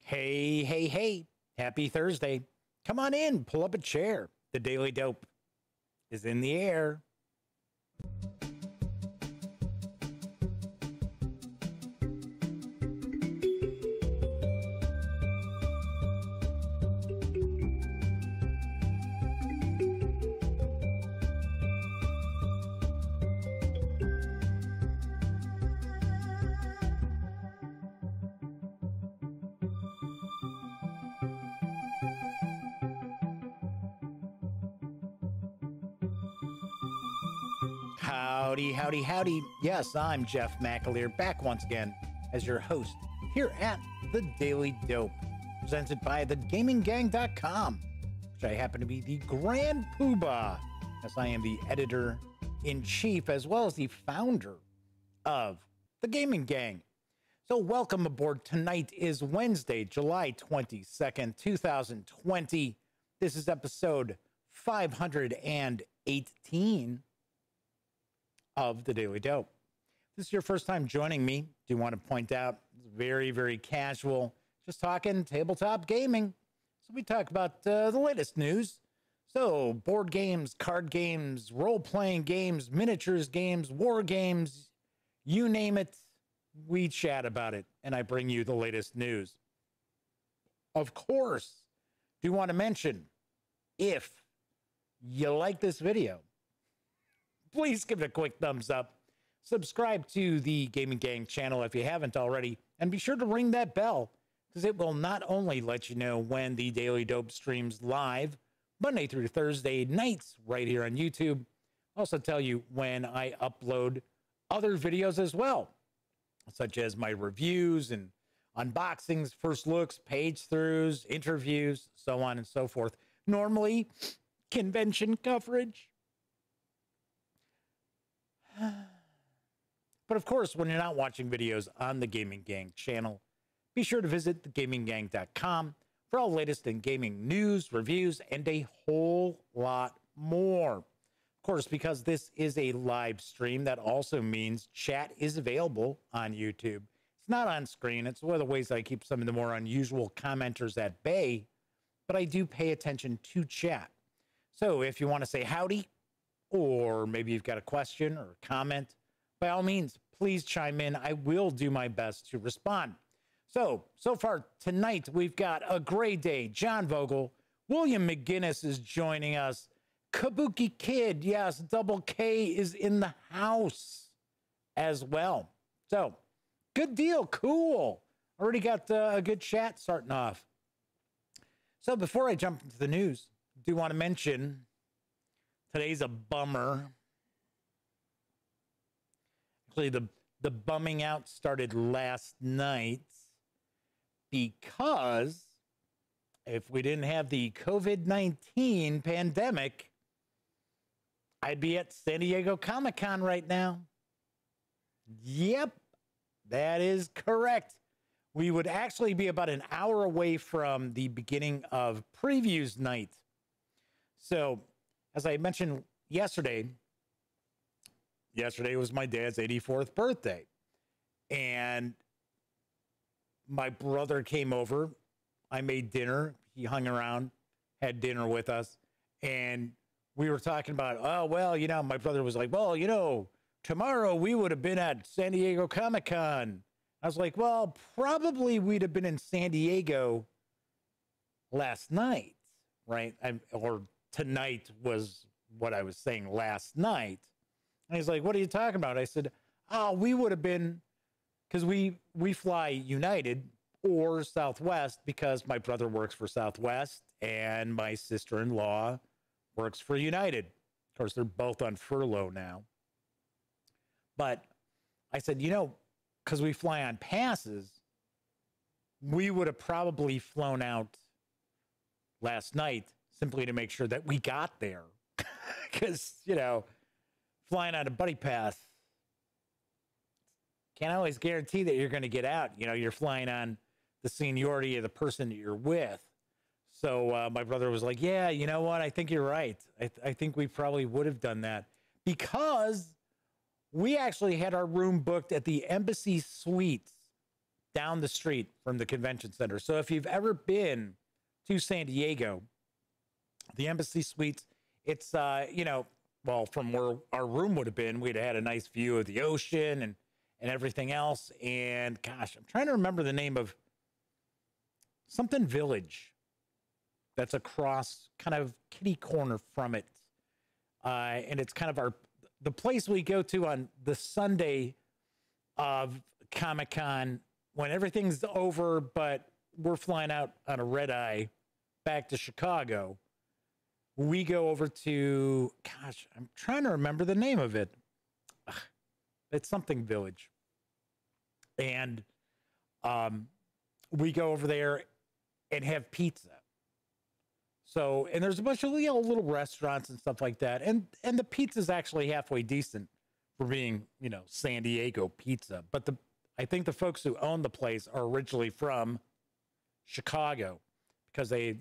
Hey, hey, hey. Happy Thursday. Come on in, pull up a chair. The Daily Dope is in the air. Howdy, howdy, howdy. Yes, I'm Jeff McAleer, back once again as your host here at The Daily Dope, presented by thegaminggang.com, which I happen to be the Grand Poobah, as I am the editor-in-chief as well as the founder of The Gaming Gang. So welcome aboard. Tonight is Wednesday, July 22nd, 2020. This is episode 518 of The Daily Dope. If this is your first time joining me, do want to point out it's very, very casual, just talking tabletop gaming. So we talk about the latest news. So board games, card games, role-playing games, miniatures games, war games, you name it, we chat about it, and I bring you the latest news. Of course, do want to mention, if you like this video, please give it a quick thumbs up. Subscribe to the Gaming Gang channel if you haven't already, and be sure to ring that bell, because it will not only let you know when the Daily Dope streams live, Monday through Thursday nights right here on YouTube, also tell you when I upload other videos as well, such as my reviews and unboxings, first looks, page throughs, interviews, so on and so forth. Normally, convention coverage. But of course, when you're not watching videos on the Gaming Gang channel, be sure to visit thegaminggang.com for all the latest in gaming news, reviews, and a whole lot more. Of course, because this is a live stream, that also means chat is available on YouTube. It's not on screen. It's one of the ways I keep some of the more unusual commenters at bay, but I do pay attention to chat. So if you want to say howdy, or maybe you've got a question or a comment, by all means, please chime in. I will do my best to respond. So far tonight, we've got a great day. John Vogel, William McGinnis is joining us. Kabuki Kid, yes, Double K is in the house as well. So, good deal, cool. Already got a good chat starting off. So before I jump into the news, I do want to mention today's a bummer. Actually, the bumming out started last night because if we didn't have the COVID-19 pandemic, I'd be at San Diego Comic-Con right now. Yep, that is correct. We would actually be about an hour away from the beginning of previews night. So, as I mentioned yesterday was my dad's 84th birthday. And my brother came over. I made dinner. He hung around, had dinner with us. And we were talking about, oh, well, you know, my brother was like, well, you know, tomorrow we would have been at San Diego Comic-Con. I was like, well, probably we'd have been in San Diego last night, right? Or tonight was what I was saying last night. And he's like, what are you talking about? I said, oh, we would have been, because we fly United or Southwest, because my brother works for Southwest and my sister-in-law works for United. Of course, they're both on furlough now. But I said, you know, because we fly on passes, we would have probably flown out last night simply to make sure that we got there. Because, you know, flying on a buddy pass can't always guarantee that you're going to get out. You know, you're flying on the seniority of the person that you're with. So my brother was like, yeah, you know what? I think you're right. I think we probably would have done that because we actually had our room booked at the Embassy Suites down the street from the convention center. So if you've ever been to San Diego, the Embassy Suites, it's, you know, well, from where our room would have been, we'd have had a nice view of the ocean and everything else. And gosh, I'm trying to remember the name of something village that's across kind of kitty corner from it. And it's kind of the place we go to on the Sunday of Comic-Con when everything's over, but we're flying out on a red eye back to Chicago. We go over to, gosh, I'm trying to remember the name of it. It's something village. And we go over there and have pizza. So, and there's a bunch of, you know, little restaurants and stuff like that. And the pizza's actually halfway decent for being, you know, San Diego pizza. But I think the folks who own the place are originally from Chicago, because I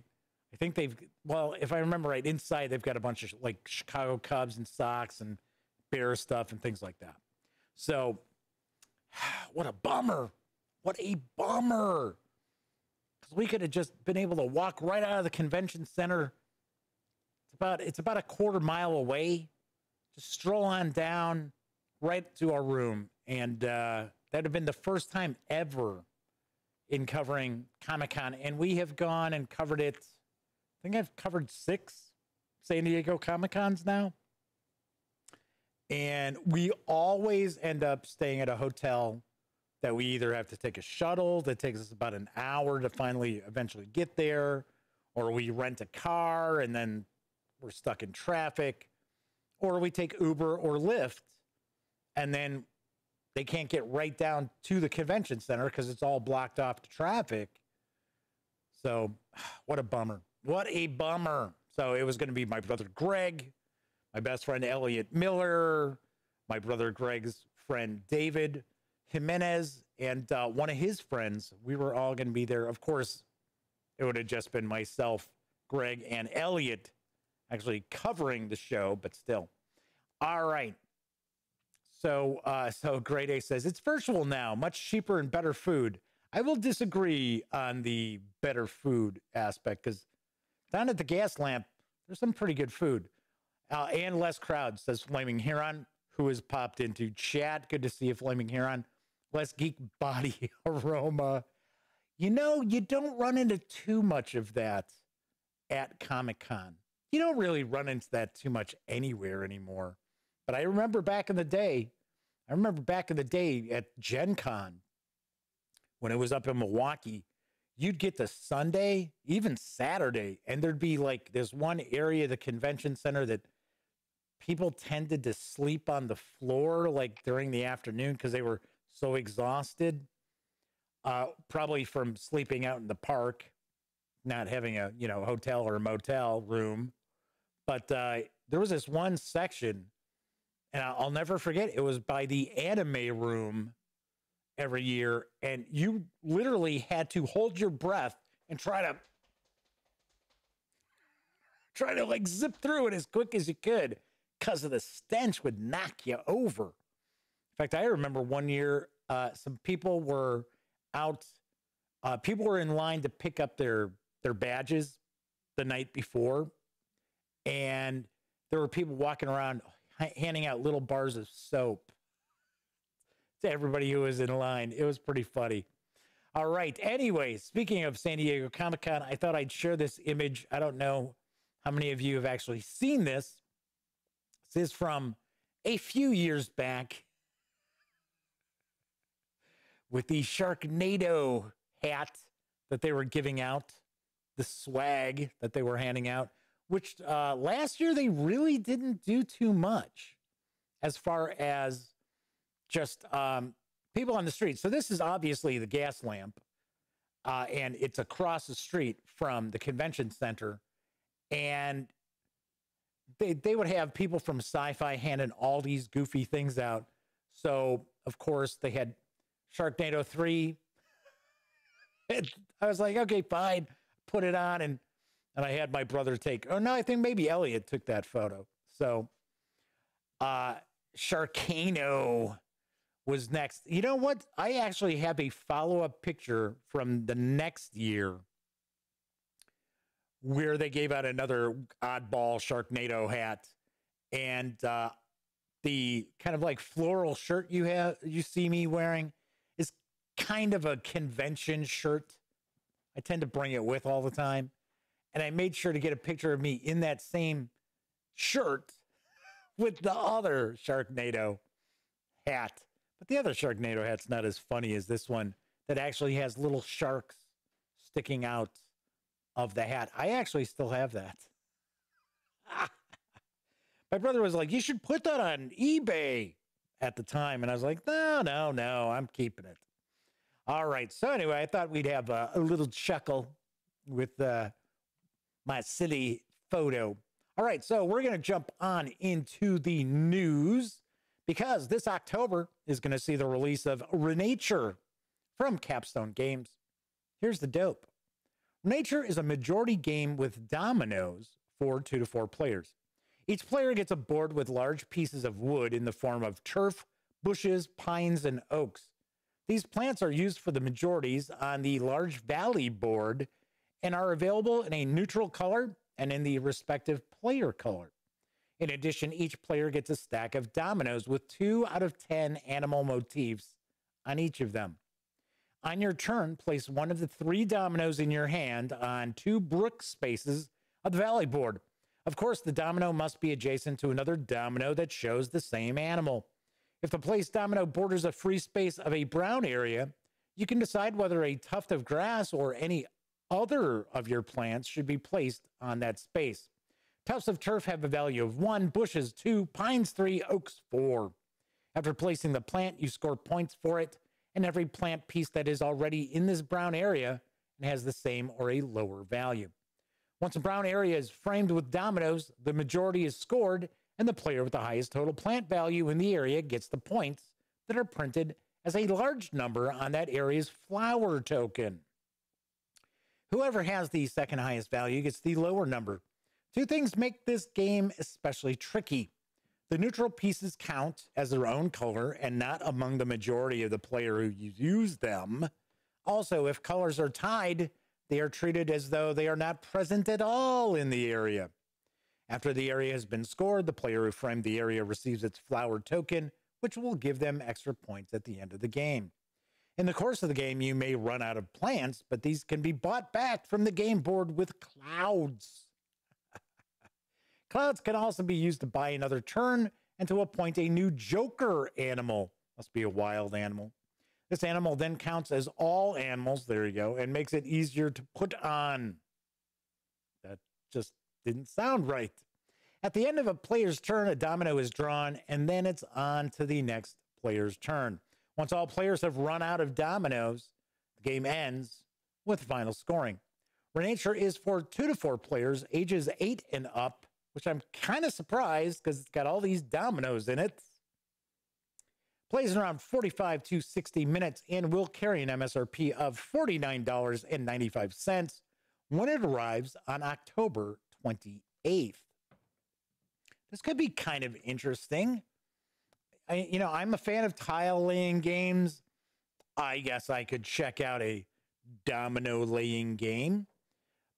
think they've, well, if I remember right, inside they've got a bunch of like Chicago Cubs and socks and bear stuff and things like that. So what a bummer. What a bummer. Because we could have just been able to walk right out of the convention center. It's about a quarter mile away. Just stroll on down right to our room. And that'd have been the first time ever in covering Comic-Con. And we have gone and covered it. I think I've covered 6 San Diego Comic-Cons now. And we always end up staying at a hotel that we either have to take a shuttle that takes us about an hour to finally eventually get there, or we rent a car and then we're stuck in traffic, or we take Uber or Lyft, and then they can't get right down to the convention center because it's all blocked off to traffic. So what a bummer. What a bummer. So it was going to be my brother Greg, my best friend Elliot Miller, my brother Greg's friend David Jimenez, and one of his friends. We were all going to be there. Of course, it would have just been myself, Greg, and Elliot actually covering the show, but still. All right. So Grade A says, it's virtual now, much cheaper and better food. I will disagree on the better food aspect, because down at the Gas Lamp, there's some pretty good food. And less crowd, says Flaming Heron, who has popped into chat. Good to see you, Flaming Heron. Less geek body aroma. You know, you don't run into too much of that at Comic-Con. You don't really run into that too much anywhere anymore. But I remember back in the day at Gen Con, when it was up in Milwaukee, you'd get the Sunday, even Saturday, and there'd be like this one area of the convention center that people tended to sleep on the floor like during the afternoon because they were so exhausted, probably from sleeping out in the park, not having a, you know, hotel or a motel room. But there was this one section, and I'll never forget, it was by the anime room every year, and you literally had to hold your breath and try to like zip through it as quick as you could, because of the stench would knock you over. In fact, I remember one year, some people were out, people were in line to pick up their badges the night before, and there were people walking around handing out little bars of soap to everybody who was in line. It was pretty funny. All right. Anyway, speaking of San Diego Comic-Con, I thought I'd share this image. I don't know how many of you have actually seen this. This is from a few years back with the Sharknado hat that they were giving out, the swag that they were handing out, which last year they really didn't do too much as far as just people on the street. So this is obviously the Gas Lamp, and it's across the street from the convention center. And they would have people from Sci-Fi handing all these goofy things out. So, of course, they had Sharknado 3. And I was like, okay, fine. Put it on, and I had my brother take, oh, no, I think maybe Elliot took that photo. So, Sharknado was next. You know what? I actually have a follow-up picture from the next year where they gave out another oddball Sharknado hat, and the kind of like floral shirt you see me wearing is kind of a convention shirt. I tend to bring it with all the time, and I made sure to get a picture of me in that same shirt with the other Sharknado hat. But the other Sharknado hat's not as funny as this one that actually has little sharks sticking out of the hat. I actually still have that. My brother was like, you should put that on eBay at the time. And I was like, no, I'm keeping it. All right. So anyway, I thought we'd have a little chuckle with my silly photo. All right. So we're going to jump on into the news, because this October is going to see the release of Renature from Capstone Games. Here's the dope. Renature is a majority game with dominoes for 2 to 4 players. Each player gets a board with large pieces of wood in the form of turf, bushes, pines, and oaks. These plants are used for the majorities on the large valley board and are available in a neutral color and in the respective player color. In addition, each player gets a stack of dominoes with 2 out of 10 animal motifs on each of them. On your turn, place one of the 3 dominoes in your hand on 2 brook spaces of the valley board. Of course, the domino must be adjacent to another domino that shows the same animal. If the placed domino borders a free space of a brown area, you can decide whether a tuft of grass or any other of your plants should be placed on that space. Tufts of turf have a value of 1, bushes 2, pines 3, oaks 4. After placing the plant, you score points for it, and every plant piece that is already in this brown area and has the same or a lower value. Once a brown area is framed with dominoes, the majority is scored, and the player with the highest total plant value in the area gets the points that are printed as a large number on that area's flower token. Whoever has the second highest value gets the lower number. 2 things make this game especially tricky. The neutral pieces count as their own color and not among the majority of the player who use them. Also, if colors are tied, they are treated as though they are not present at all in the area. After the area has been scored, the player who framed the area receives its flower token, which will give them extra points at the end of the game. In the course of the game, you may run out of plants, but these can be bought back from the game board with clouds. Clouds can also be used to buy another turn and to appoint a new joker animal. Must be a wild animal. This animal then counts as all animals, there you go, and makes it easier to put on. That just didn't sound right. At the end of a player's turn, a domino is drawn, and then it's on to the next player's turn. Once all players have run out of dominoes, the game ends with final scoring. Renature is for 2 to 4 players, ages 8 and up, which I'm kind of surprised because it's got all these dominoes in it. Plays in around 45 to 60 minutes and will carry an MSRP of $49.95 when it arrives on October 28th. This could be kind of interesting. I'm a fan of tile laying games. I guess I could check out a domino laying game.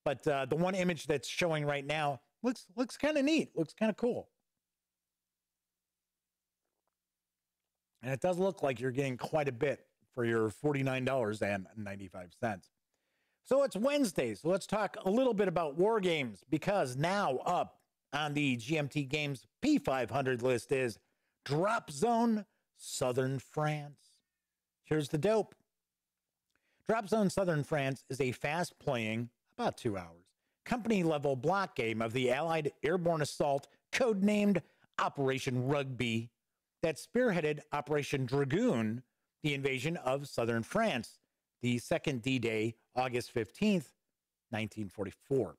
But the one image that's showing right now looks kind of neat. Looks kind of cool. And it does look like you're getting quite a bit for your $49.95. So it's Wednesday. So let's talk a little bit about war games, because now up on the GMT Games P500 list is Drop Zone Southern France. Here's the dope. Drop Zone Southern France is a fast-playing, about 2 hours, company-level block game of the Allied airborne assault, codenamed Operation Rugby, that spearheaded Operation Dragoon, the invasion of southern France, the second D-Day, August 15th, 1944.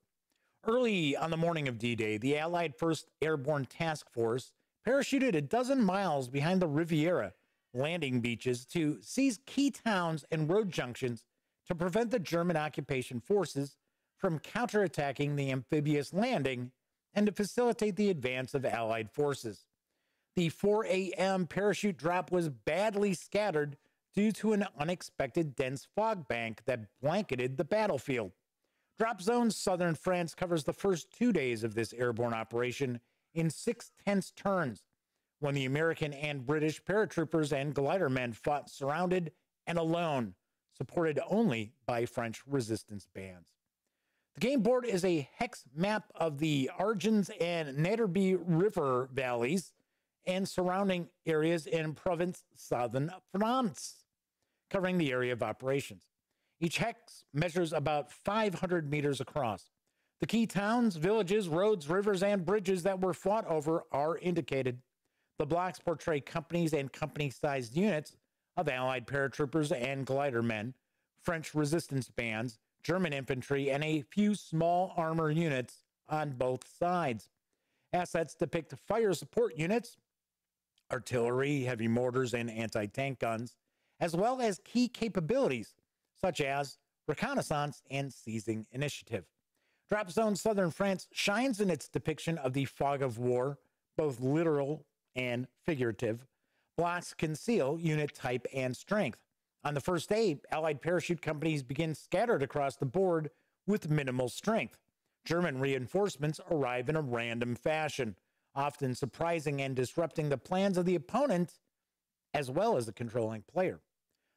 Early on the morning of D-Day, the Allied 1st Airborne Task Force parachuted a dozen miles behind the Riviera landing beaches to seize key towns and road junctions to prevent the German occupation forces from counterattacking the amphibious landing and to facilitate the advance of Allied forces. The 4 a.m. parachute drop was badly scattered due to an unexpected dense fog bank that blanketed the battlefield. Drop Zone Southern France covers the first 2 days of this airborne operation in 6 tense turns, when the American and British paratroopers and glider men fought surrounded and alone, supported only by French resistance bands. The game board is a hex map of the Argens and Netterby River valleys and surrounding areas in Province Southern France, covering the area of operations. Each hex measures about 500 meters across. The key towns, villages, roads, rivers, and bridges that were fought over are indicated. The blocks portray companies and company-sized units of Allied paratroopers and glider men, French resistance bands, German infantry, and a few small armor units on both sides. Assets depict fire support units, artillery, heavy mortars, and anti-tank guns, as well as key capabilities such as reconnaissance and seizing initiative. Drop Zone Southern France shines in its depiction of the fog of war, both literal and figurative. Blocks conceal unit type and strength. On the first day, Allied parachute companies begin scattered across the board with minimal strength. German reinforcements arrive in a random fashion, often surprising and disrupting the plans of the opponent as well as the controlling player.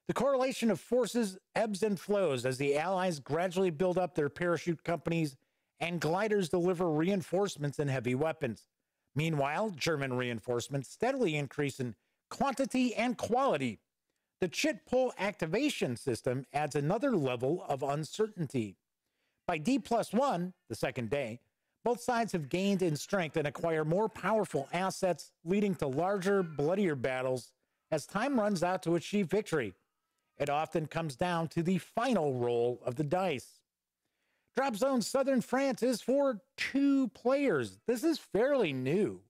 The correlation of forces ebbs and flows as the Allies gradually build up their parachute companies and gliders deliver reinforcements and heavy weapons. Meanwhile, German reinforcements steadily increase in quantity and quality. The chit pull activation system adds another level of uncertainty. By D+1, the second day, both sides have gained in strength and acquire more powerful assets, leading to larger, bloodier battles as time runs out to achieve victory. It often comes down to the final roll of the dice. Drop Zone Southern France is for 2 players. This is fairly new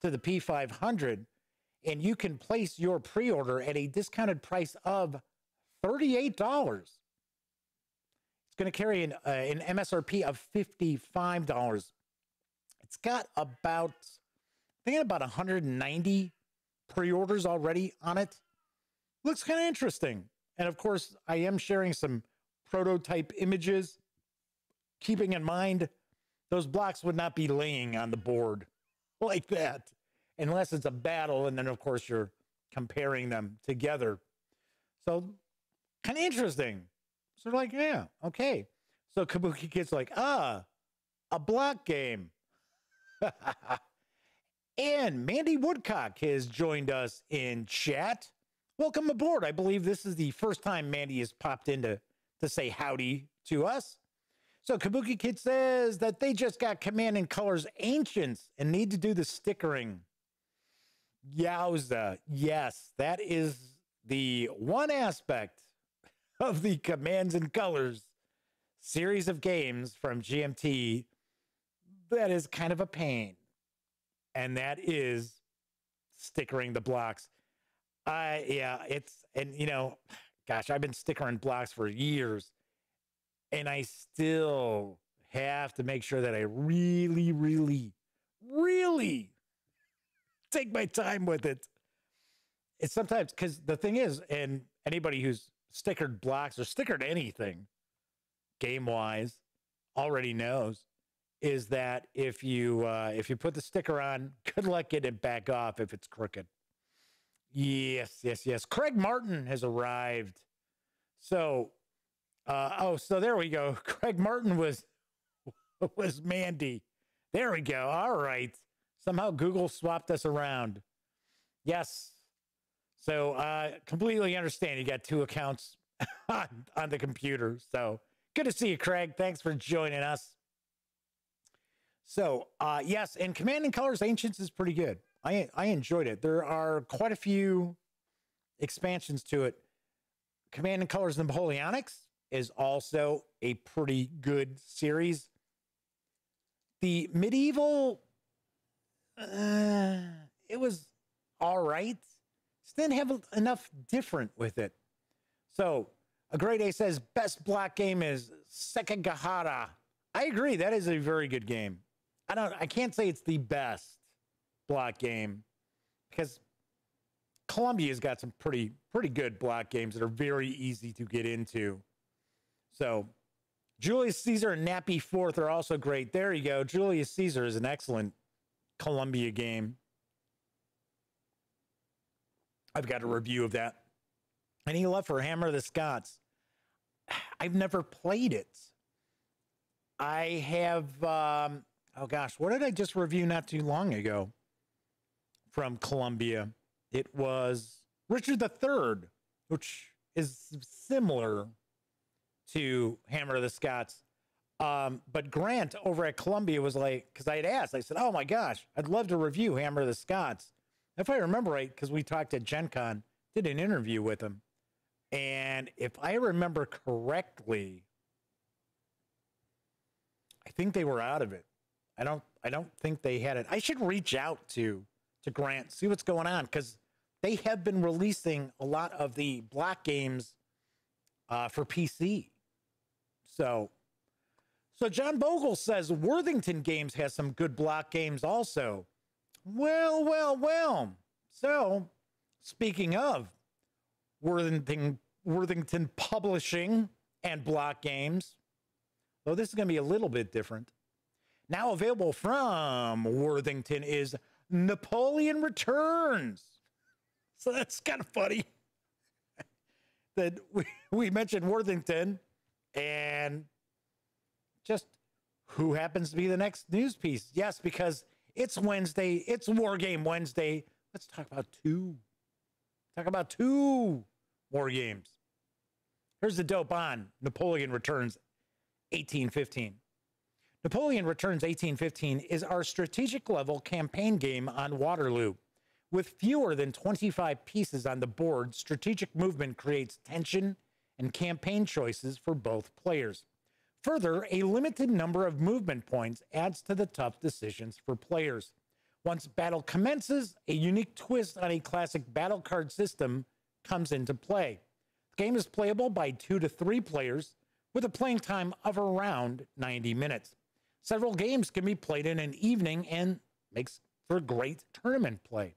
to the P500, and you can place your pre-order at a discounted price of $38. It's going to carry an MSRP of $55. It's got about, I think, about 190 pre-orders already on it. Looks kind of interesting. And of course, I am sharing some prototype images, keeping in mind those blocks would not be laying on the board like that unless it's a battle. And then, of course, you're comparing them together. So kind of interesting. So like, yeah, okay. So Kabuki Kid's like, a block game. And Mandy Woodcock has joined us in chat. Welcome aboard. I believe this is the first time Mandy has popped in to say howdy to us. So Kabuki Kid says that they just got Command and Colors Ancients and need to do the stickering. Yowza. Yes, that is the one aspect of the Commands and Colors series of games from GMT that is kind of a pain. And that is stickering the blocks. Yeah, and you know, gosh, I've been stickering blocks for years, and I still have to make sure that I really, really, really take my time with it. It's sometimes, because the thing is, and anybody who's stickered blocks or stickered anything game-wise already knows, is that if you put the sticker on, good luck getting it back off if it's crooked. Yes. Craig Martin has arrived. So, so there we go. Craig Martin was Mandy. There we go. All right. Somehow Google swapped us around. Yes. So, completely understand. You got 2 accounts on the computer. So good to see you, Craig. Thanks for joining us. So, yes, and Command and Colors Ancients is pretty good. I enjoyed it. There are quite a few expansions to it. Command and Colors Napoleonics is also a pretty good series. The medieval, it was all right. Just didn't have enough different with it. So, a Great A says, best block game is Sekigahara. I agree. That is a very good game. I can't say it's the best block game because Columbia's got some pretty good block games that are very easy to get into. So Julius Caesar and Nappy Fourth are also great. There you go. Julius Caesar is an excellent Columbia game. I've got a review of that. Any love for Hammer of the Scots? I've never played it. I have, oh gosh, what did I just review not too long ago from Columbia? It was Richard III, which is similar to Hammer of the Scots. But Grant over at Columbia was like, because I had asked, I said, oh my gosh, I'd love to review Hammer of the Scots. If I remember right, because we talked at Gen Con, did an interview with him. And if I remember correctly, I think they were out of it. I don't think they had it. I should reach out to Grant, see what's going on, because they have been releasing a lot of the block games for PC. So John Bogle says Worthington Games has some good block games also. Well. So, speaking of Worthington Publishing and block games, though this is going to be a little bit different. Now available from Worthington is Napoleon Returns. So that's kind of funny that we mentioned Worthington and just who happens to be the next news piece. Yes, because it's Wednesday. It's War Game Wednesday. Let's talk about two. Talk about two war games. Here's the dope on Napoleon Returns 1815. Napoleon Returns 1815 is our strategic level campaign game on Waterloo. With fewer than 25 pieces on the board, strategic movement creates tension and campaign choices for both players. Further, a limited number of movement points adds to the tough decisions for players. Once battle commences, a unique twist on a classic battle card system comes into play. The game is playable by 2 to 3 players with a playing time of around 90 minutes. Several games can be played in an evening and makes for great tournament play.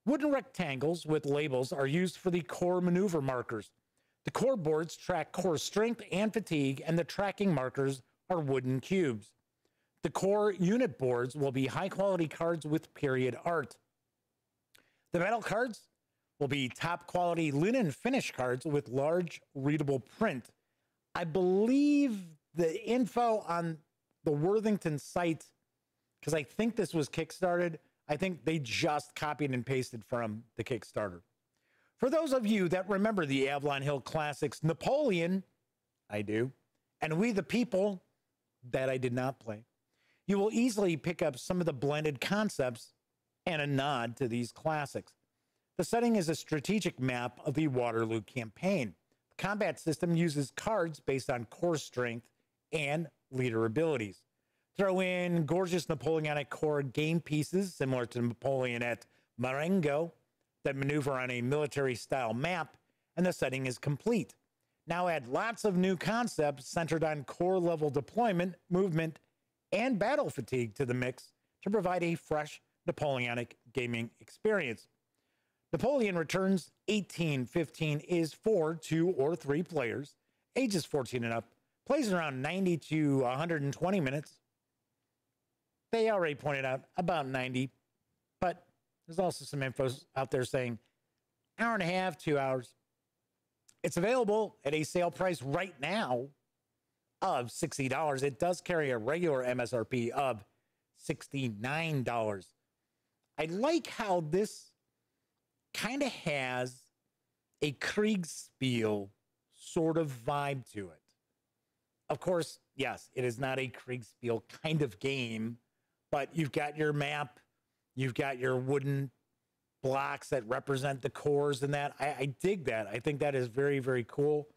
Wooden rectangles with labels are used for the core maneuver markers. The core boards track core strength and fatigue, and the tracking markers are wooden cubes. The core unit boards will be high-quality cards with period art. The battle cards will be top-quality linen finish cards with large, readable print. I believe the info on the Worthington site, because I think this was Kickstarted, I think they just copied and pasted from the Kickstarter. For those of you that remember the Avalon Hill Classics, Napoleon, I do, and We the People, that I did not play, you will easily pick up some of the blended concepts and a nod to these classics. The setting is a strategic map of the Waterloo campaign. The combat system uses cards based on core strength and leader abilities. Throw in gorgeous Napoleonic core game pieces similar to Napoleon at Marengo that maneuver on a military-style map, and the setting is complete. Now add lots of new concepts centered on core-level deployment, movement, and battle fatigue to the mix to provide a fresh Napoleonic gaming experience. Napoleon Returns 1815 is for 2 or 3 players, ages 14 and up, plays around 90 to 120 minutes. They already pointed out about 90, but there's also some info out there saying hour and a half, 2 hours. It's available at a sale price right now of $60. It does carry a regular MSRP of $69. I like how this kind of has a Kriegspiel sort of vibe to it. Of course, yes, it is not a Kriegspiel kind of game, but you've got your map, you've got your wooden blocks that represent the cores and that. I dig that. I think that is very, very cool.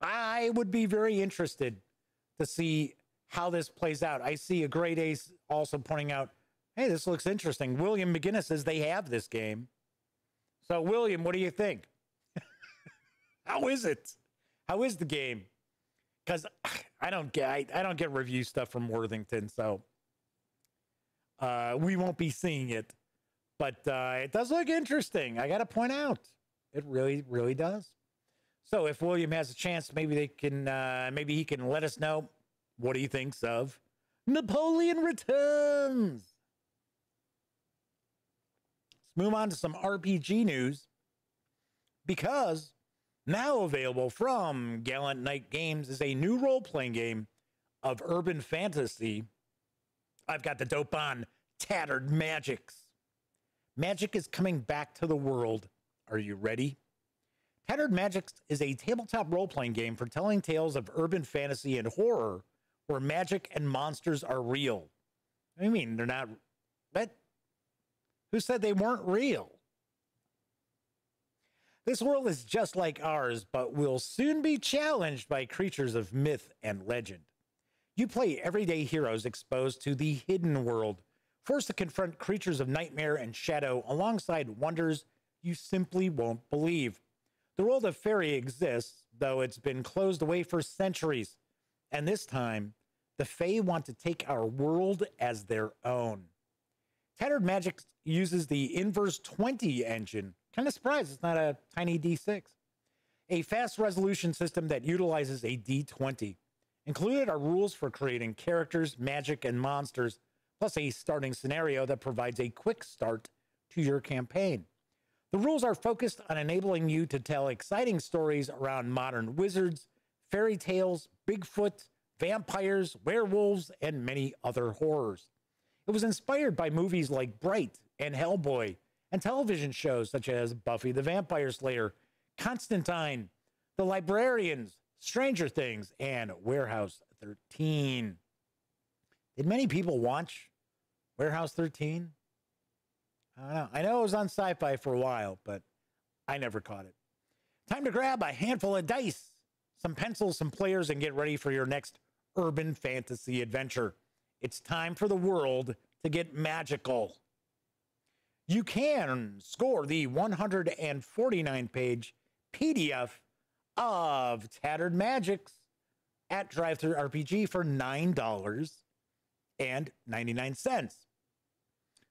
I would be very interested to see how this plays out. I see a Great Ace also pointing out, hey, this looks interesting. William McGinnis says they have this game. So, William, what do you think? How is it? How is the game? Because I don't get review stuff from Worthington, so we won't be seeing it. But it does look interesting. I got to point out, it really, really does. So if William has a chance, maybe they can, maybe he can let us know what he thinks of Napoleon Returns. Let's move on to some RPG news, because now available from Gallant Knight Games is a new role-playing game of urban fantasy. I've got the dope on Tattered Magics. Magic is coming back to the world. Are you ready? Tattered Magics is a tabletop role-playing game for telling tales of urban fantasy and horror where magic and monsters are real. I mean, they're not... What? Who said they weren't real? This world is just like ours, but will soon be challenged by creatures of myth and legend. You play everyday heroes exposed to the hidden world, forced to confront creatures of nightmare and shadow alongside wonders you simply won't believe. The world of fairy exists, though it's been closed away for centuries. And this time, the Fae want to take our world as their own. Tattered Magic uses the Inverse 20 engine. Kind of surprised it's not a tiny D6. A fast resolution system that utilizes a D20. Included are rules for creating characters, magic, and monsters, plus a starting scenario that provides a quick start to your campaign. The rules are focused on enabling you to tell exciting stories around modern wizards, fairy tales, Bigfoot, vampires, werewolves, and many other horrors. It was inspired by movies like Bright and Hellboy, and television shows such as Buffy the Vampire Slayer, Constantine, The Librarians, Stranger Things, and Warehouse 13. Did many people watch Warehouse 13? I don't know. I know it was on Sci-Fi for a while, but I never caught it. Time to grab a handful of dice, some pencils, some players, and get ready for your next urban fantasy adventure. It's time for the world to get magical. You can score the 149-page PDF of Tattered Magics at DriveThroughRPG for $9.99.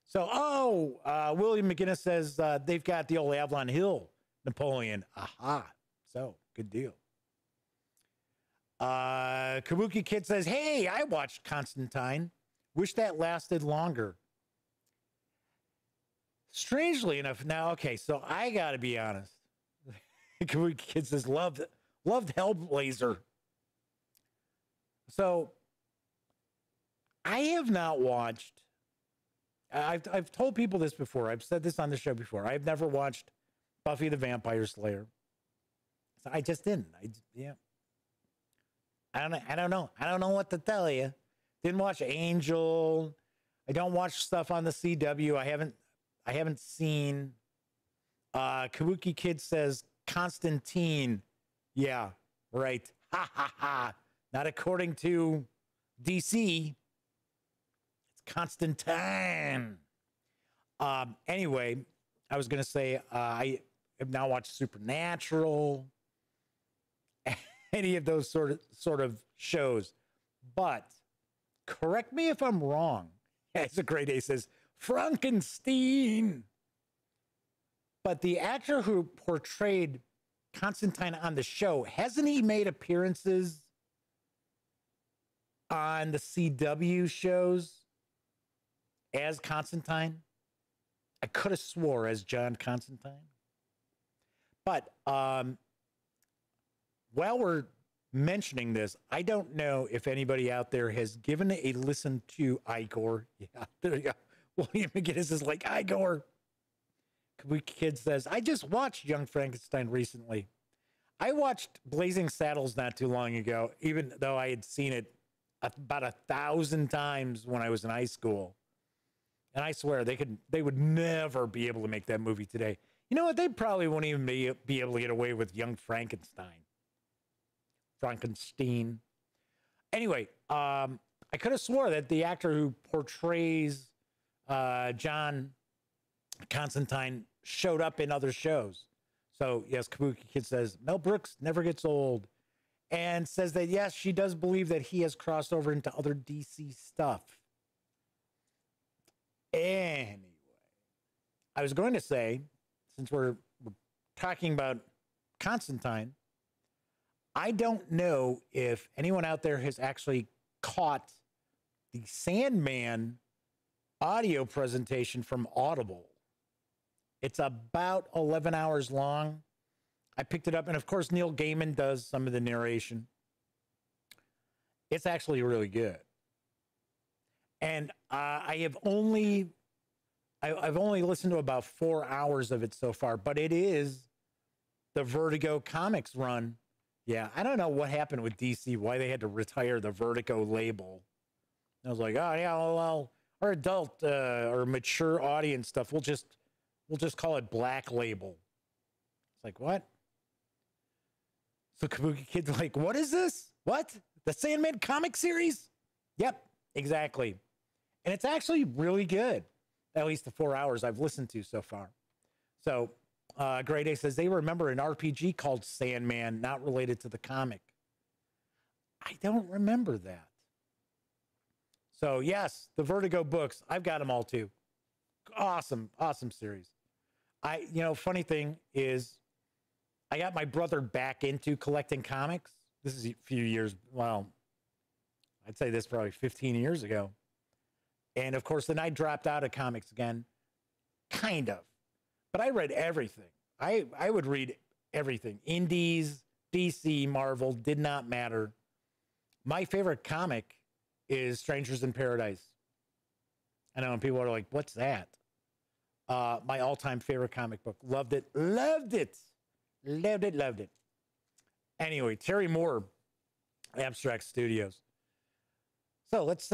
So, William McGinnis says they've got the old Avalon Hill Napoleon. Aha. So, good deal. Kabuki Kid says, hey, I watched Constantine. Wish that lasted longer. Strangely enough, now, okay, so I got to be honest. Kabuki Kid says, loved Hellblazer. So, I have not watched... I've told people this before. I've said this on the show before. I've never watched Buffy the Vampire Slayer. So I just didn't. I don't know. I don't know what to tell you. Didn't watch Angel. I don't watch stuff on the CW. I haven't seen. Kabuki Kid says Constantine. Yeah, right. Ha ha ha. Not according to DC. Constantine. Anyway, I was going to say, I have now watched Supernatural, any of those sort of shows, but correct me if I'm wrong. It's a great day, says Frankenstein. But the actor who portrayed Constantine on the show, hasn't he made appearances on the CW shows as Constantine? I could have swore as John Constantine. But while we're mentioning this, I don't know if anybody out there has given a listen to Igor. Yeah, there you go. William McGinnis is like, Igor. Kabuki Kid says, I just watched Young Frankenstein recently. I watched Blazing Saddles not too long ago, even though I had seen it about 1,000 times when I was in high school. And I swear they would never be able to make that movie today. You know what? They probably won't even be able to get away with Young Frankenstein. Anyway, I could have swore that the actor who portrays John Constantine showed up in other shows. So, yes, Kabuki Kid says, Mel Brooks never gets old. And says that, yes, she does believe that he has crossed over into other DC stuff. Anyway, I was going to say, since we're talking about Constantine, I don't know if anyone out there has actually caught the Sandman audio presentation from Audible. It's about 11 hours long. I picked it up, and of course, Neil Gaiman does some of the narration. It's actually really good. And I've only listened to about 4 hours of it so far, but it is the Vertigo Comics run. Yeah, I don't know what happened with DC, why they had to retire the Vertigo label. I was like, oh yeah, well, our adult or mature audience stuff, we'll just call it Black Label. It's like, what? So Kabuki Kid's like, what is this? What? The Sandman comic series? Yep, exactly. And it's actually really good. At least the 4 hours I've listened to so far. So Grade A says they remember an RPG called Sandman, not related to the comic. I don't remember that. So yes, the Vertigo books, I've got them all too. Awesome, awesome series. Funny thing is, I got my brother back into collecting comics. This is a few years, well, I'd say this probably 15 years ago. And of course, then I dropped out of comics again, kind of. But I read everything. I would read everything. Indies, DC, Marvel, did not matter. My favorite comic is Strangers in Paradise. I know, and people are like, what's that? My all-time favorite comic book. Loved it. Loved it. Loved it. Loved it. Anyway, Terry Moore, Abstract Studios. So let's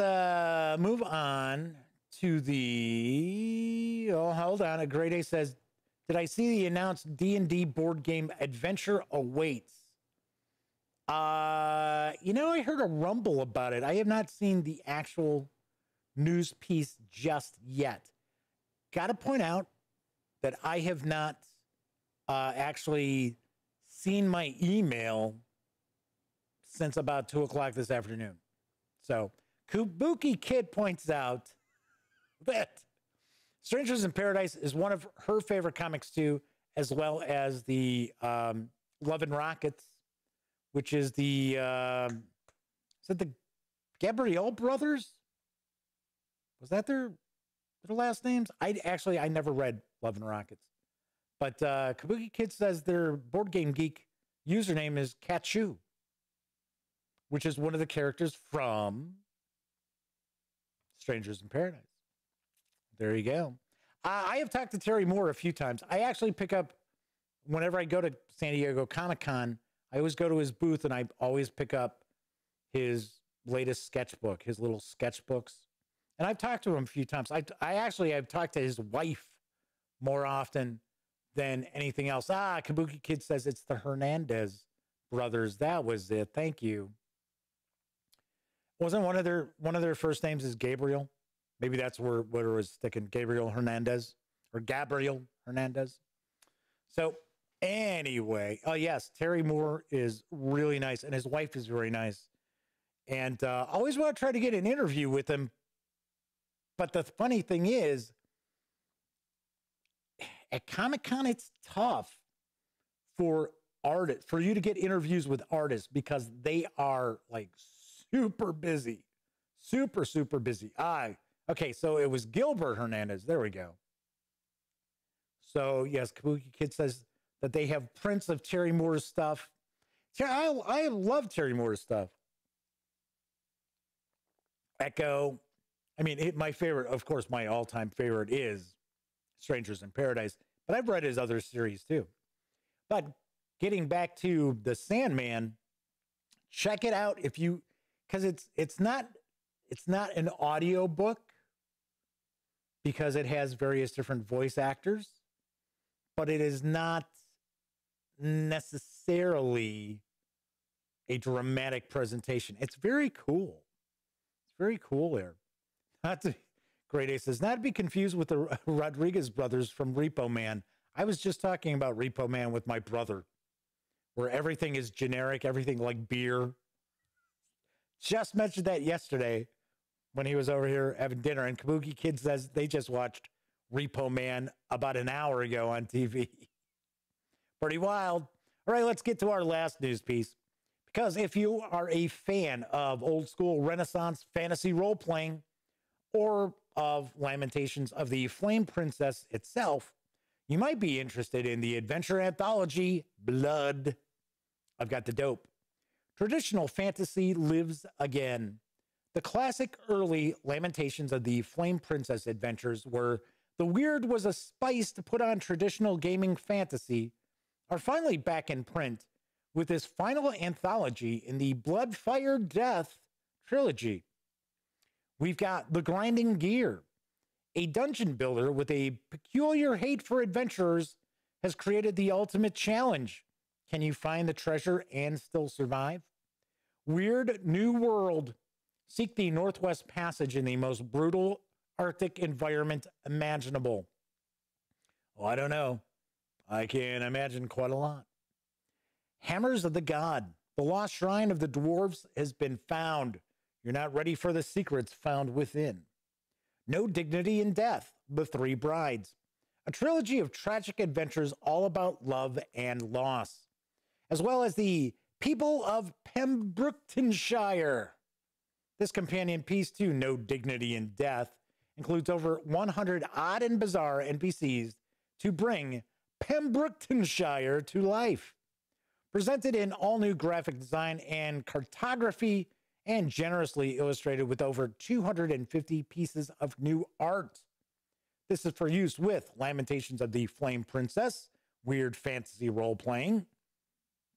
move on to the... Oh, hold on. A Grade A says, did I see the announced D&D board game Adventure Awaits? I heard a rumble about it. I have not seen the actual news piece just yet. Got to point out that I have not actually seen my email since about 2 o'clock this afternoon. So Kabuki Kid points out that Strangers in Paradise is one of her favorite comics too, as well as the Love and Rockets, which is the, is it the Gabrielle brothers? Was that their last names? I never read Love and Rockets. But Kabuki Kid says their Board Game Geek username is Kachu, which is one of the characters from Strangers in Paradise. There you go. I have talked to Terry Moore a few times. I actually pick up, whenever I go to San Diego Comic-Con, I always go to his booth and I always pick up his latest sketchbook, his little sketchbooks. And I've talked to him a few times. I've talked to his wife more often than anything else. Kabuki Kid says it's the Hernandez brothers. That was it. Thank you. Wasn't one of their first names is Gabriel? Maybe that's where it was sticking. Gabriel Hernandez or Gabriel Hernandez. So anyway, yes, Terry Moore is really nice and his wife is very nice. And always want to try to get an interview with him. But the funny thing is, at Comic-Con, it's tough for you to get interviews with artists because they are like super busy, super, super busy. Okay, so it was Gilbert Hernandez. There we go. So yes, Kabuki Kid says that they have prints of Terry Moore's stuff. I love Terry Moore's stuff. Echo. I mean, my favorite, of course, my all-time favorite is Strangers in Paradise, but I've read his other series too. But getting back to the Sandman, check it out because it's not an audio book because it has various different voice actors, but it is not necessarily a dramatic presentation. It's very cool. It's very cool there. Grade A says, not to be confused with the Rodriguez brothers from Repo Man. I was just talking about Repo Man with my brother, where everything is generic, everything like beer. Just mentioned that yesterday when he was over here having dinner, and Kabuki Kid says they just watched Repo Man about an hour ago on TV. Pretty wild. All right, let's get to our last news piece. Because if you are a fan of old school Renaissance fantasy role playing or of Lamentations of the Flame Princess itself, you might be interested in the adventure anthology Blood. I've got the dope. Traditional fantasy lives again. The classic early Lamentations of the Flame Princess adventures, where the weird was a spice to put on traditional gaming fantasy, are finally back in print with this final anthology in the Blood, Fire, Death trilogy. We've got The Grinding Gear, a dungeon builder with a peculiar hate for adventurers, has created the ultimate challenge. Can you find the treasure and still survive? Weird New World. Seek the Northwest Passage in the most brutal Arctic environment imaginable. Well, I don't know. I can imagine quite a lot. Hammers of the God. The lost shrine of the dwarves has been found. You're not ready for the secrets found within. No Dignity in Death. The Three Brides. A trilogy of tragic adventures all about love and loss, as well as the People of Pembrokeshire. This companion piece to No Dignity in Death includes over 100 odd and bizarre NPCs to bring Pembrokeshire to life. Presented in all-new graphic design and cartography, and generously illustrated with over 250 pieces of new art. This is for use with Lamentations of the Flame Princess, weird fantasy role-playing.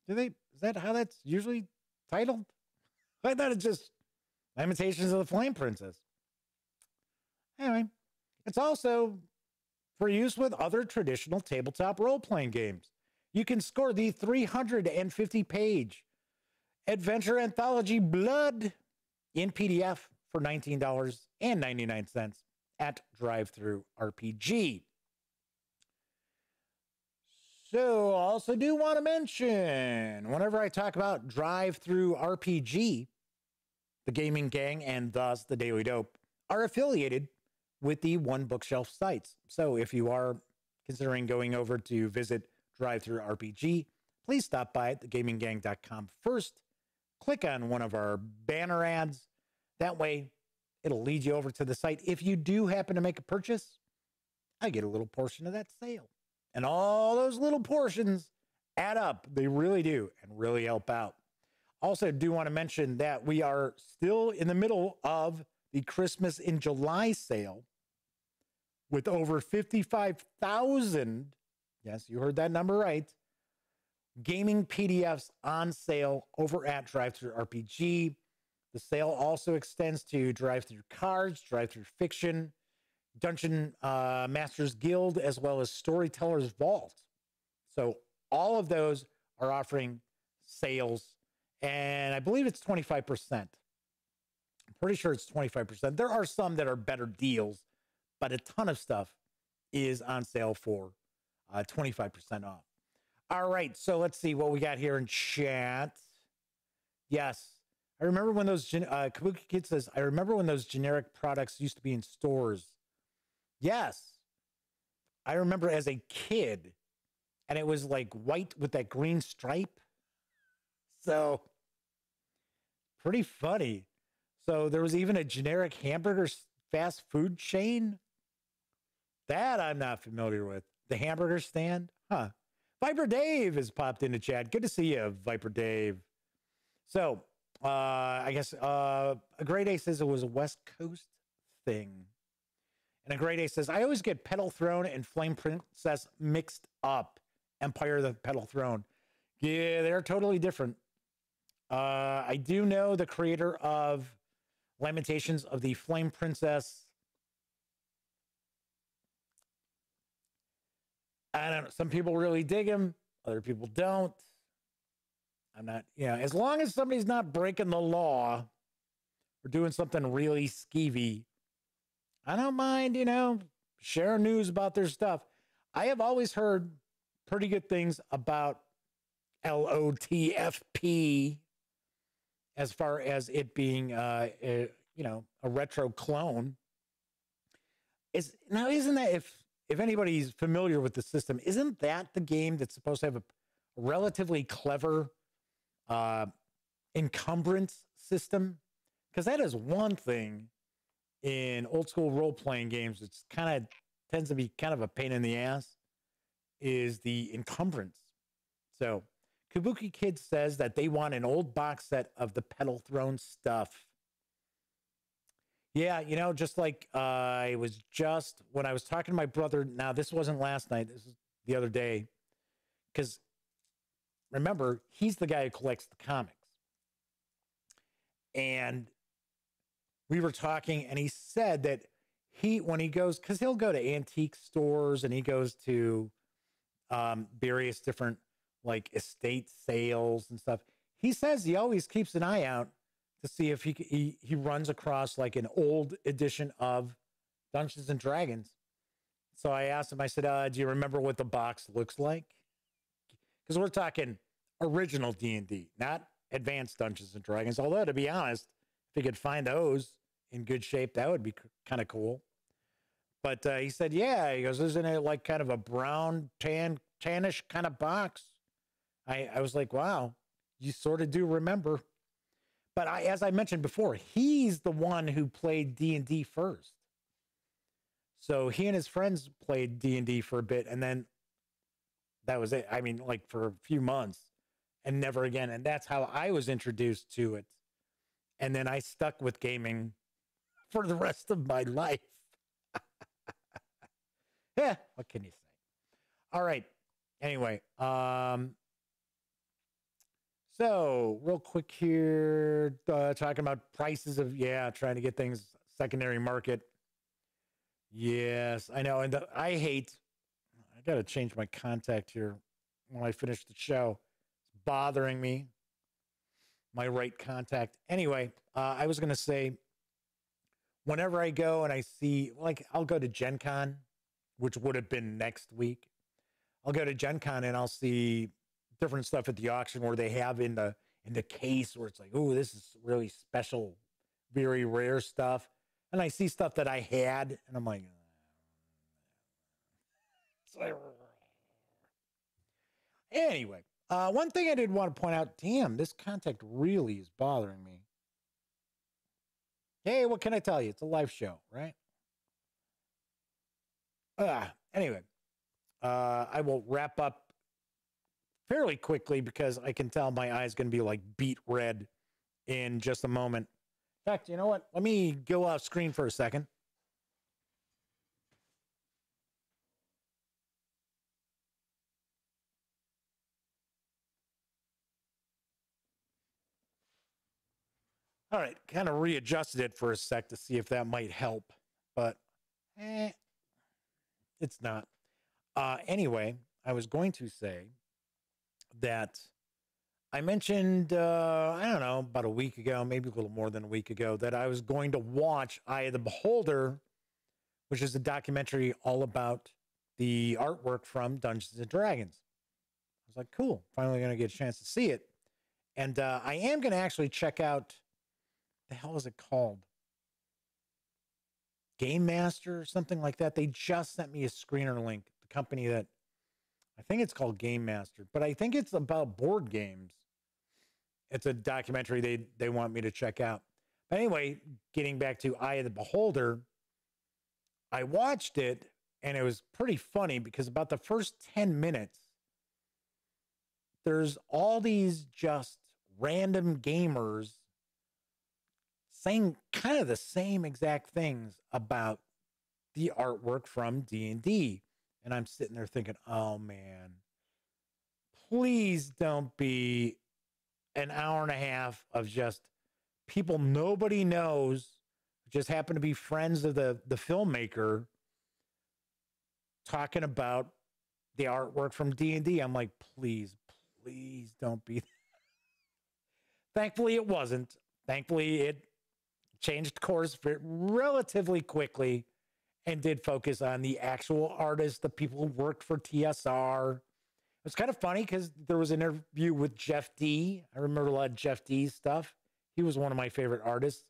Is that how that's usually titled? I thought it's just Lamentations of the Flame Princess. Anyway, it's also for use with other traditional tabletop role-playing games. You can score the 350-page adventure anthology Blood in PDF for $19.99 at DriveThroughRPG. So, I also do want to mention, whenever I talk about DriveThroughRPG, the gaming gang and thus the Daily Dope are affiliated with the One Bookshelf sites. So, if you are considering going over to visit DriveThroughRPG, please stop by at thegaminggang.com first. Click on one of our banner ads. That way, it'll lead you over to the site. If you do happen to make a purchase, I get a little portion of that sale. And all those little portions add up. They really do and really help out. Also, do want to mention that we are still in the middle of the Christmas in July sale with over 55,000, yes, you heard that number right, gaming PDFs on sale over at DriveThroughRPG. The sale also extends to DriveThrough Cards, DriveThrough Fiction, Dungeon Masters Guild, as well as Storyteller's Vault. So all of those are offering sales, and I believe it's 25%. I'm pretty sure it's 25%. There are some that are better deals, but a ton of stuff is on sale for 25% off. All right, so let's see what we got here in chat. Yes, I remember when those, Kabuki Kid says, I remember when those generic products used to be in stores. Yes, I remember as a kid, and it was like white with that green stripe. So, pretty funny. So there was even a generic hamburger fast food chain. That I'm not familiar with. The hamburger stand? Huh. Viper Dave has popped into chat. Good to see you, Viper Dave. So, I guess a Great A says it was a West Coast thing. And a Great A says, I always get Petal Throne and Flame Princess mixed up. Empire of the Petal Throne. Yeah, they're totally different. I do know the creator of Lamentations of the Flame Princess. I don't know. Some people really dig him. Other people don't. I'm not, as long as somebody's not breaking the law or doing something really skeevy, I don't mind, sharing news about their stuff. I have always heard pretty good things about LOTFP as far as it being, a retro clone. Isn't that, if anybody's familiar with the system, isn't that the game that's supposed to have a relatively clever encumbrance system? Because that is one thing in old school role-playing games. It's tends to be kind of a pain in the ass, is the encumbrance. So Kabuki Kid says that they want an old box set of the Petal Throne stuff. Yeah, just like I was just, when I was talking to my brother, now this wasn't last night, this is the other day, because remember, he's the guy who collects the comics. And we were talking, and he said that when he goes, because he'll go to antique stores and he goes to various different like estate sales and stuff. He says he always keeps an eye out to see if he runs across like an old edition of Dungeons and Dragons. So I asked him, I said, do you remember what the box looks like? Because we're talking original D&D, not advanced Dungeons and Dragons. Although, to be honest, if you could find those in good shape, that would be kind of cool. But he said, yeah, he goes, isn't it like kind of a brown, tannish kind of box? I was like, wow, you sort of do remember. But as I mentioned before, he's the one who played D&D first. So he and his friends played D&D for a bit, and then that was it. I mean, like for a few months and never again. And that's how I was introduced to it. And then I stuck with gaming for the rest of my life. Yeah, what can you say? All right. Anyway, so real quick here, talking about prices of, trying to get things secondary market. Yes, I know. And I got to change my contact here when I finish the show. It's bothering me. My right contact. Anyway, I was going to say, whenever I go and I see, like, I'll go to Gen Con, which would have been next week. I'll go to Gen Con and I'll see different stuff at the auction where they have in the case where it's like, oh, this is really special, very rare stuff. And I see stuff that I had, and I'm like, anyway, one thing I did want to point out, damn, this contact really is bothering me. Hey, what can I tell you? It's a live show, right? Anyway, I will wrap up fairly quickly because I can tell my eye's going to be like beet red in just a moment. In fact, you know what? Let me go off screen for a second. All right, kind of readjusted it for a sec to see if that might help, but it's not. Anyway, I was going to say that I mentioned, I don't know, about a week ago, maybe a little more than a week ago, that I was going to watch Eye of the Beholder, which is a documentary all about the artwork from Dungeons and Dragons. I was like, cool, finally going to get a chance to see it. And I am going to actually check out, the hell is it called? Game Master or something like that. They just sent me a screener link, the company that, I think it's called Game Master, but I think it's about board games. It's a documentary they want me to check out. But anyway, getting back to Eye of the Beholder, I watched it, and it was pretty funny because about the first 10 minutes, there's all these just random gamers saying kind of the same exact things about the artwork from D&D. And I'm sitting there thinking, oh man, please don't be an hour and a half of just people nobody knows, just happen to be friends of the filmmaker, talking about the artwork from D&D. I'm like, please don't be. Thankfully, it wasn't. Thankfully, it changed course relatively quickly and did focus on the actual artists, the people who worked for TSR. It was kind of funny because there was an interview with Jeff D. I remember a lot of Jeff D's stuff. He was one of my favorite artists.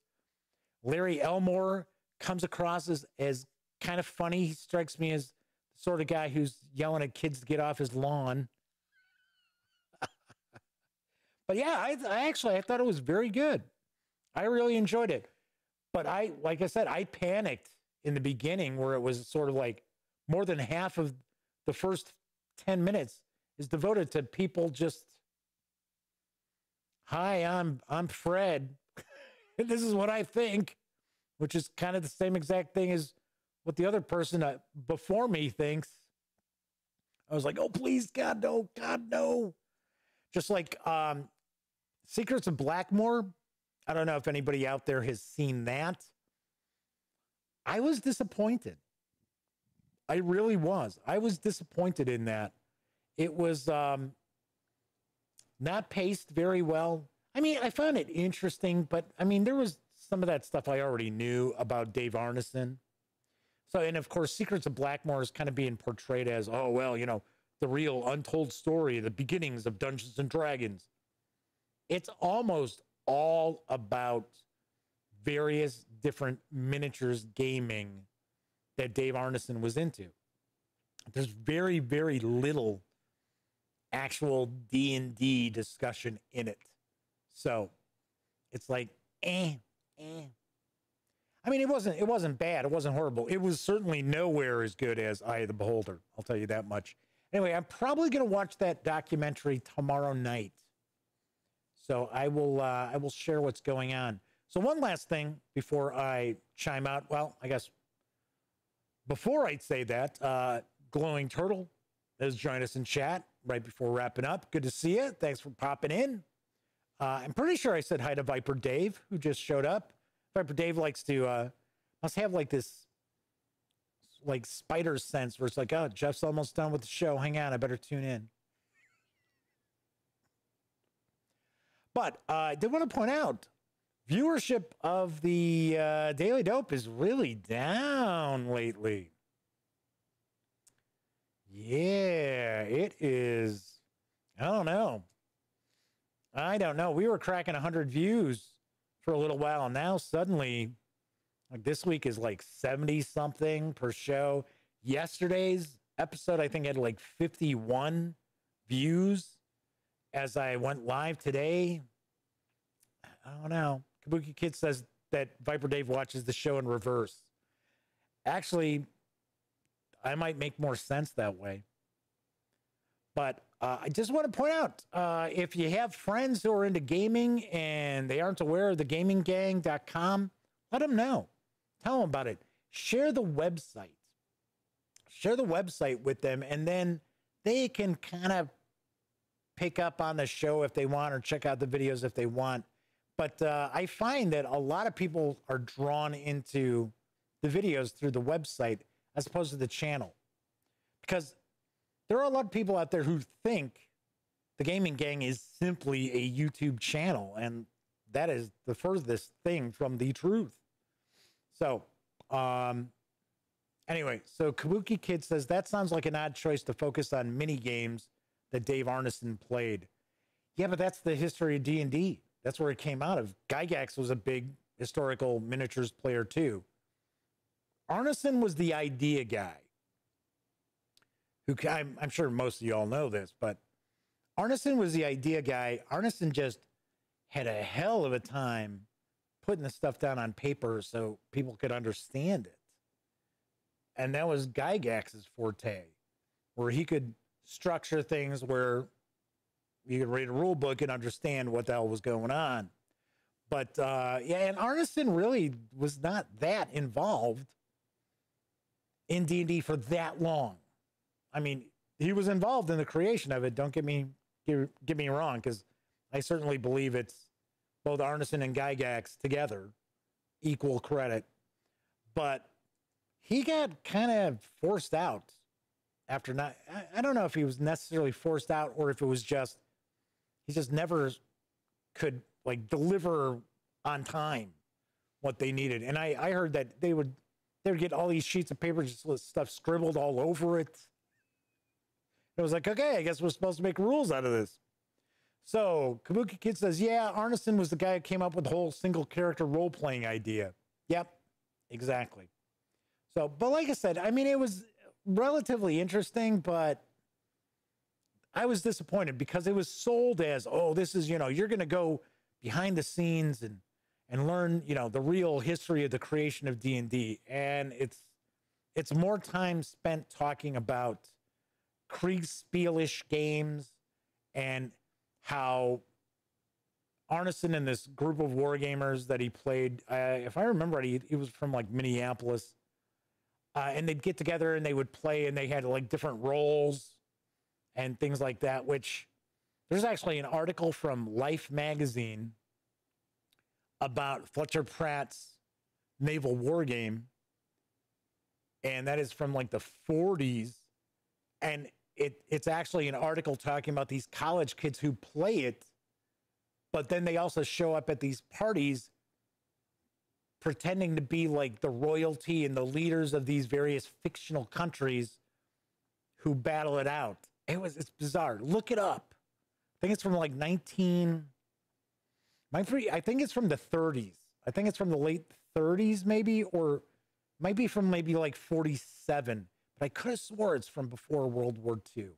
Larry Elmore comes across as kind of funny. He strikes me as the sort of guy who's yelling at kids to get off his lawn. But yeah, I thought it was very good. I really enjoyed it. But like I said, I panicked in the beginning where it was sort of like more than half of the first 10 minutes is devoted to people just, hi, I'm Fred. This is what I think, which is kind of the same exact thing as what the other person before me thinks. I was like, oh, please, God, no, God, no. Just like Secrets of Blackmore. I don't know if anybody out there has seen that. I was disappointed. I really was. I was disappointed in that. It was not paced very well. I mean, I found it interesting, but I mean, there was some of that stuff I already knew about Dave Arneson. So, and of course, Secrets of Blackmore is kind of being portrayed as, oh, well, you know, the real untold story, the beginnings of Dungeons and Dragons. It's almost all about various different miniatures gaming that Dave Arneson was into. There's very, very little actual D&D discussion in it. So it's like, I mean, it wasn't bad. It wasn't horrible. It was certainly nowhere as good as Eye of the Beholder. I'll tell you that much. Anyway, I'm probably going to watch that documentary tomorrow night. So I will share what's going on. So one last thing before I chime out. Well, I guess before I say that, Glowing Turtle has joined us in chat right before wrapping up. Good to see you. Thanks for popping in. I'm pretty sure I said hi to Viper Dave, who just showed up. Viper Dave likes to, must have like this, like spider sense where it's like, oh, Jeff's almost done with the show. Hang on, I better tune in. But I did want to point out, viewership of the Daily Dope is really down lately. Yeah, it is. I don't know. We were cracking 100 views for a little while, and now suddenly, like this week is like 70 something per show. Yesterday's episode, I think, had like 51 views. As I went live today, I don't know. Kabuki Kid says that Viper Dave watches the show in reverse. Actually, I might make more sense that way. But I just want to point out, if you have friends who are into gaming and they aren't aware of the gaminggang.com, let them know. Tell them about it. Share the website. Share the website with them, and then they can kind of pick up on the show if they want or check out the videos if they want. But I find that a lot of people are drawn into the videos through the website as opposed to the channel. Because there are a lot of people out there who think the Gaming Gang is simply a YouTube channel, and that is the furthest thing from the truth. So, anyway, so Kabuki Kid says, that sounds like an odd choice to focus on mini games that Dave Arneson played. Yeah, but that's the history of D&D. That's where it came out of. Gygax was a big historical miniatures player too. Arneson was the idea guy. Who I'm sure most of you all know this, but Arneson was the idea guy. Arneson just had a hell of a time putting the stuff down on paper so people could understand it. And that was Gygax's forte, where he could structure things where you could read a rule book and understand what the hell was going on. But yeah, and Arneson really was not that involved in D&D for that long. I mean, he was involved in the creation of it. Don't get me wrong, because I certainly believe it's both Arneson and Gygax together, equal credit. But he got kind of forced out after not. I don't know if he was necessarily forced out or if it was just he just never could like deliver on time what they needed. And I heard that they would get all these sheets of paper, just with stuff scribbled all over it. It was like, okay, I guess we're supposed to make rules out of this. So Kabuki Kid says, yeah, Arneson was the guy who came up with the whole single character role-playing idea. Yep, exactly. So, but like I said, I mean, it was relatively interesting, but I was disappointed because it was sold as, oh, this is, you're going to go behind the scenes and learn, the real history of the creation of D&D. And it's more time spent talking about Kriegspielish games and how Arneson and this group of wargamers that he played, if I remember right, he was from like Minneapolis, and they'd get together and they would play, and they had like different roles and things like that, which there's actually an article from Life magazine about Fletcher Pratt's naval war game, and that is from like the 40s, and it's actually an article talking about these college kids who play it, but then they also show up at these parties pretending to be like the royalty and the leaders of these various fictional countries who battle it out. It's bizarre. Look it up. I think it's from like I think it's from the 30s. I think it's from the late 30s maybe, or might be from maybe like 47. But I could have swore it's from before World War II.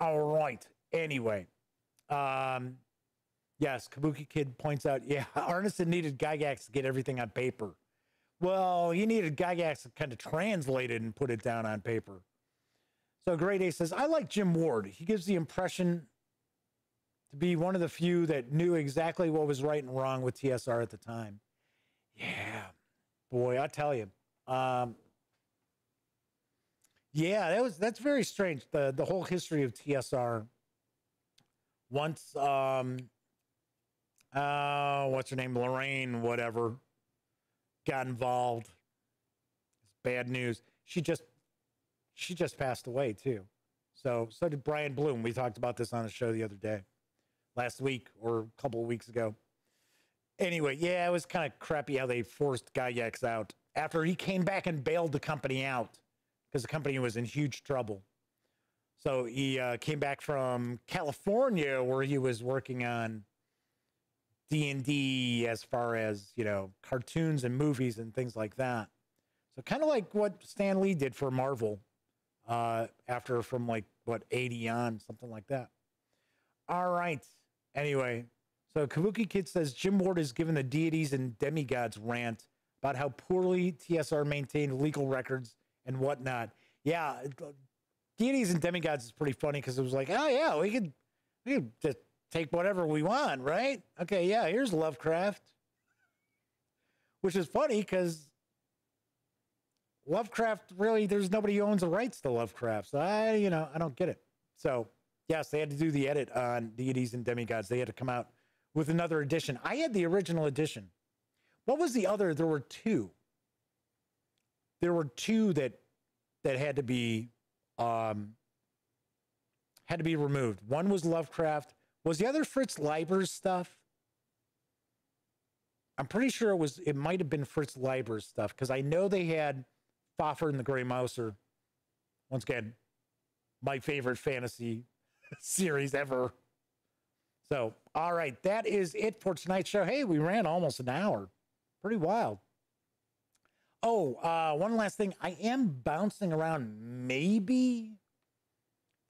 All right. Anyway. Yes, Kabuki Kid points out, yeah, Arneson needed Gygax to get everything on paper. Well, he needed Gygax to kind of translate it and put it down on paper. So Great A says, I like Jim Ward. He gives the impression to be one of the few that knew exactly what was right and wrong with TSR at the time. Yeah, boy, I tell you. Yeah, that's very strange. The whole history of TSR. Once, what's her name? Lorraine, whatever, got involved. It's bad news. She just passed away too. So did Brian Bloom. We talked about this on a show the other day, last week or a couple of weeks ago. Anyway, yeah, it was kind of crappy how they forced Gygax out after he came back and bailed the company out because the company was in huge trouble. So he came back from California where he was working on D&D as far as, cartoons and movies and things like that. So kind of like what Stan Lee did for Marvel after from 80 on, something like that. All right. Anyway, so Kabuki Kid says Jim Ward is given the deities and demigods rant about how poorly TSR maintained legal records and whatnot. Yeah, deities and demigods is pretty funny because it was like, oh yeah, we could just take whatever we want, right? Okay, yeah, here's Lovecraft. Which is funny because Lovecraft, really, there's nobody who owns the rights to Lovecraft. So I don't get it. So yes, they had to do the edit on deities and demigods. They had to come out with another edition. I had the original edition. What was the other? There were two. There were two that had to be removed. One was Lovecraft. Was the other Fritz Leiber's stuff? I'm pretty sure it might have been Fritz Leiber's stuff because I know they had Fafhrd and the Grey Mouser. Once again, my favorite fantasy series ever. So, all right, that is it for tonight's show. Hey, we ran almost an hour. Pretty wild. Oh, one last thing. I am bouncing around, maybe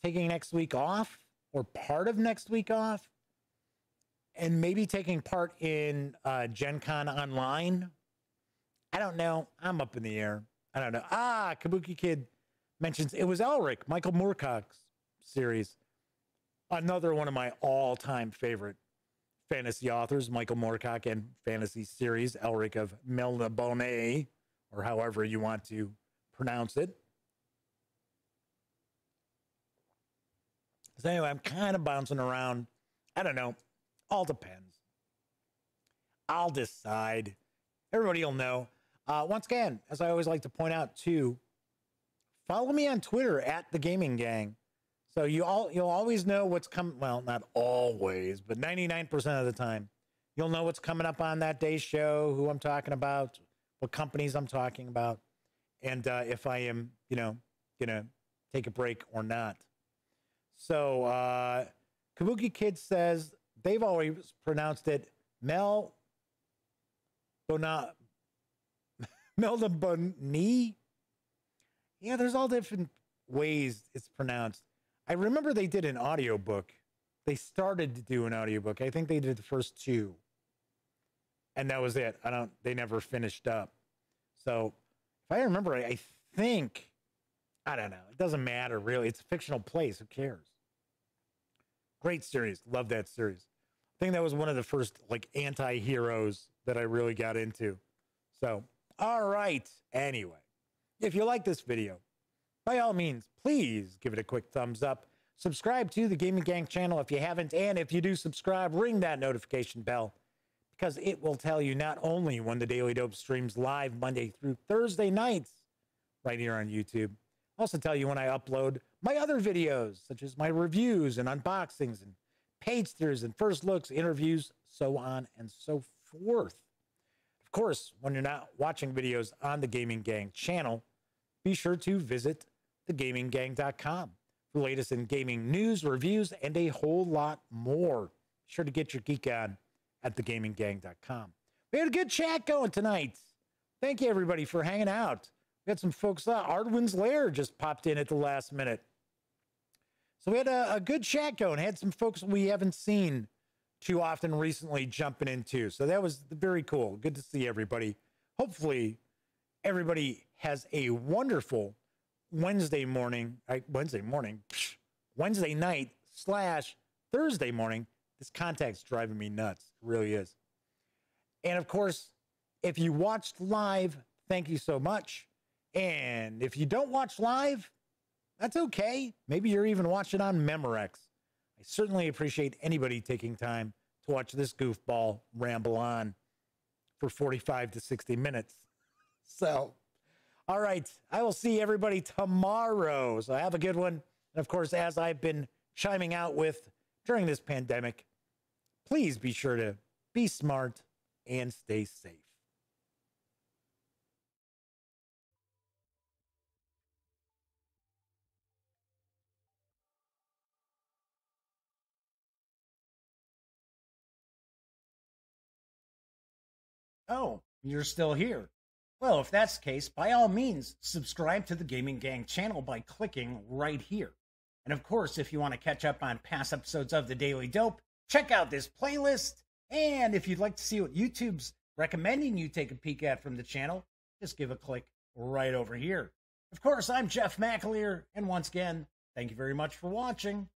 taking next week off or part of next week off, and maybe taking part in Gen Con online. I don't know. I'm up in the air. I don't know. Kabuki Kid mentions it was Elric, Michael Moorcock's series. Another one of my all-time favorite fantasy authors, Michael Moorcock, and fantasy series, Elric of Melniboné, or however you want to pronounce it. So anyway, I'm kind of bouncing around. I don't know. All depends. I'll decide. Everybody will know. Once again, as I always like to point out too, follow me on Twitter at The Gaming Gang. So you'll always know what's coming. Well, not always, but 99% of the time, you'll know what's coming up on that day's show, who I'm talking about, what companies I'm talking about, and if I am, gonna take a break or not. So Kabuki Kid says they've always pronounced it Meldabunny. Yeah, there's all different ways it's pronounced. I remember they did an audiobook. They started to do an audiobook. I think they did the first two. And that was it. They never finished up. So if I remember right, I think, I don't know. It doesn't matter really. It's a fictional place. Who cares? Great series. Love that series. I think that was one of the first like anti-heroes that I really got into. So, all right. Anyway, if you like this video, by all means, please give it a quick thumbs up. Subscribe to the Gaming Gang channel if you haven't. And if you do subscribe, ring that notification bell because it will tell you not only when the Daily Dope streams live Monday through Thursday nights right here on YouTube, also tell you when I upload my other videos, such as my reviews and unboxings and page-throughs and first looks, interviews, so on and so forth. Of course, when you're not watching videos on the Gaming Gang channel, be sure to visit thegaminggang.com for the latest in gaming news, reviews, and a whole lot more. Be sure to get your geek on at thegaminggang.com. We had a good chat going tonight. Thank you, everybody, for hanging out. We had some folks, Ardwin's Lair just popped in at the last minute. So we had a good chat going. Had some folks we haven't seen too often recently jumping into. So that was very cool. Good to see everybody. Hopefully, everybody has a wonderful Wednesday night / Thursday morning. This contact's driving me nuts. It really is. And of course, if you watched live, thank you so much. And if you don't watch live, that's okay. Maybe you're even watching on Memorex. I certainly appreciate anybody taking time to watch this goofball ramble on for 45 to 60 minutes. So, all right. I will see everybody tomorrow. So have a good one. And of course, as I've been chiming out with during this pandemic, please be sure to be smart and stay safe. Oh, you're still here. Well, if that's the case, by all means, subscribe to the Gaming Gang channel by clicking right here. And of course, if you want to catch up on past episodes of The Daily Dope, check out this playlist. And if you'd like to see what YouTube's recommending you take a peek at from the channel, just give a click right over here. Of course, I'm Jeff McAleer, and once again, thank you very much for watching.